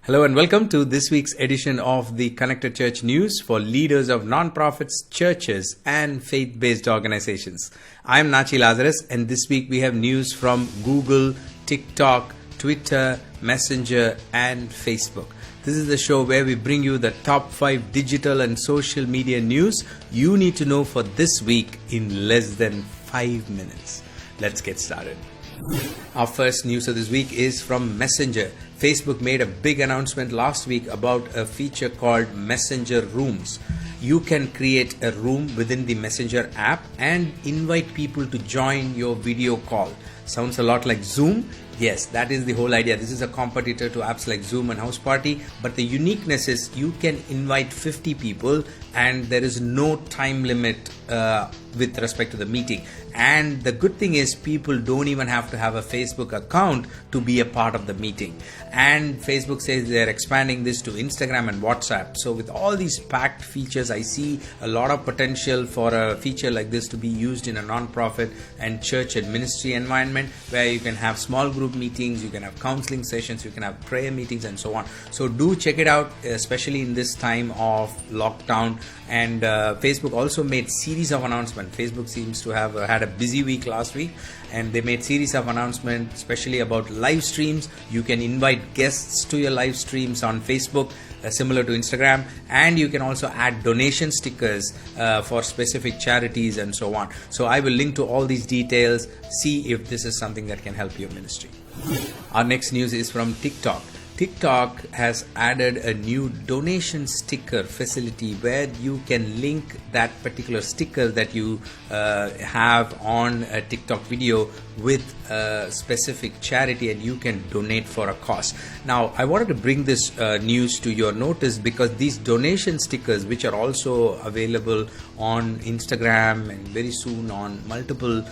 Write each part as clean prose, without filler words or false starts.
Hello and welcome to this week's edition of the Connected Church News for leaders of nonprofits, churches, and faith-based organizations. I'm Nachi Lazarus, and this week we have news from Google, TikTok, Twitter, Messenger, and Facebook. This is the show where we bring you the top 5 digital and social media news you need to know for this week in less than 5 minutes. Let's get started. Our first news of this week is from Messenger. Facebook made a big announcement last week about a feature called Messenger Rooms. You can create a room within the Messenger app and invite people to join your video call. Sounds a lot like Zoom. Yes, that is the whole idea. This is a competitor to apps like Zoom and House Party, but the uniqueness is you can invite 50 people and there is no time limit with respect to the meeting. And the good thing is people don't even have to have a Facebook account to be a part of the meeting. And Facebook says they're expanding this to Instagram and WhatsApp. So with all these packed features, I see a lot of potential for a feature like this to be used in a nonprofit and church and ministry environment where you can have small group meetings, you can have counseling sessions, you can have prayer meetings and so on. So do check it out, especially in this time of lockdown. And Facebook also made series of announcements. Facebook seems to have had a busy week last week, and they made series of announcements, especially about live streams. You can invite guests to your live streams on Facebook, similar to Instagram, and you can also add donation stickers for specific charities and so on. So I will link to all these details. See if this is something that can help your ministry. Our next news is from TikTok. TikTok has added a new donation sticker facility where you can link that particular sticker that you have on a TikTok video with a specific charity, and you can donate for a cause. Now, I wanted to bring this news to your notice because these donation stickers, which are also available on Instagram and very soon on multiple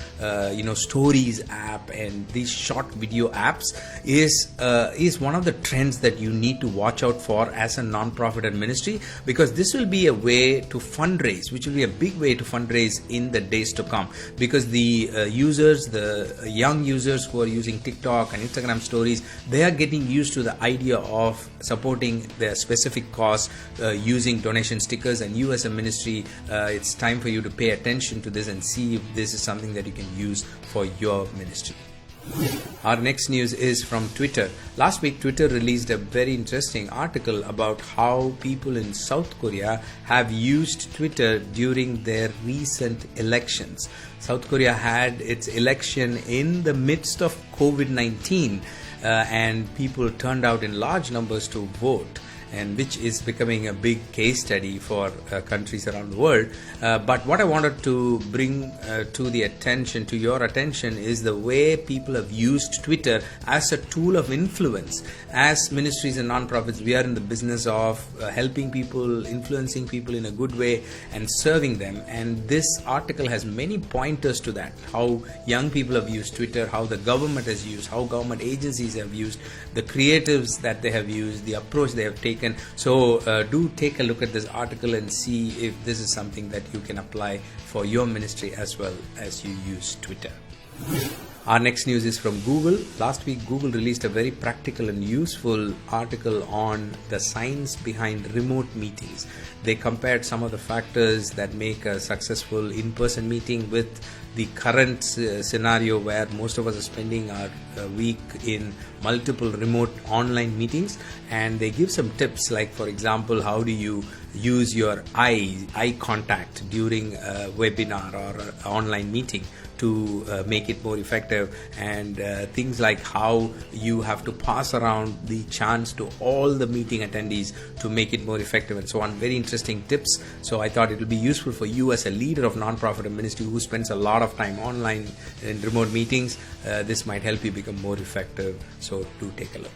stories app and these short video apps, is one of the trends that you need to watch out for as a nonprofit and ministry, because this will be a way to fundraise, which will be a big way to fundraise in the days to come, because the young users who are using TikTok and Instagram stories, they are getting used to the idea of supporting their specific cause using donation stickers. And you as a ministry, it's time for you to pay attention to this and see if this is something that you can use for your ministry. Our next news is from Twitter. Last week, Twitter released a very interesting article about how people in South Korea have used Twitter during their recent elections. South Korea had its election in the midst of COVID-19 and people turned out in large numbers to vote, and which is becoming a big case study for countries around the world. But what I wanted to bring to your attention is the way people have used Twitter as a tool of influence. As ministries and nonprofits, we are in the business of helping people, influencing people in a good way and serving them. And this article has many pointers to that, how young people have used Twitter, how the government has used, how government agencies have used, the creatives that they have used, the approach they have taken. So do take a look at this article and see if this is something that you can apply for your ministry as well as you use Twitter. Our next news is from Google. Last week, Google released a very practical and useful article on the science behind remote meetings. They compared some of the factors that make a successful in-person meeting with the current scenario where most of us are spending our week in multiple remote online meetings, and they give some tips, like for example, how do you use your eye contact during a webinar or an online meeting to make it more effective, and things like how you have to pass around the chance to all the meeting attendees to make it more effective, and so on. Very interesting tips. So I thought it will be useful for you as a leader of nonprofit and ministry who spends a lot of time online in remote meetings. This might help you become more effective. So do take a look.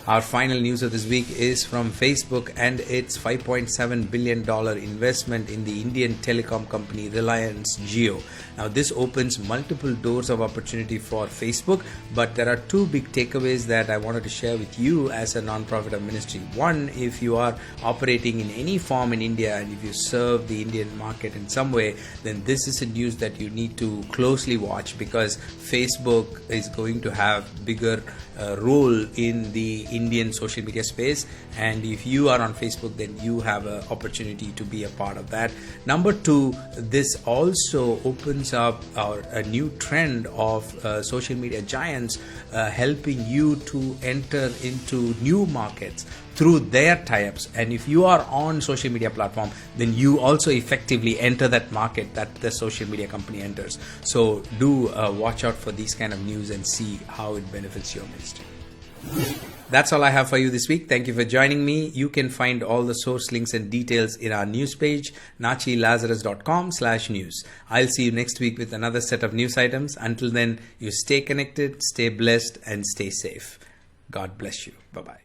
Our final news of this week is from Facebook and its $5.7 billion investment in the Indian telecom company Reliance Jio. Now, this opens multiple doors of opportunity for Facebook, but there are two big takeaways that I wanted to share with you as a nonprofit or ministry. One, if you are operating in any form in India and if you serve the Indian market in some way, then this is a news that you need to closely watch, because Facebook is going to have bigger role in in the Indian social media space. And if you are on Facebook, then you have an opportunity to be a part of that. Number two, this also opens up a new trend of social media giants helping you to enter into new markets through their tie-ups. And if you are on social media platform, then you also effectively enter that market that the social media company enters. So do watch out for these kind of news and see how it benefits your ministry. That's all I have for you this week. Thank you for joining me. You can find all the source links and details in our news page, nachilazarus.com/news. I'll see you next week with another set of news items. Until then, you stay connected, stay blessed, and stay safe. God bless you. Bye-bye.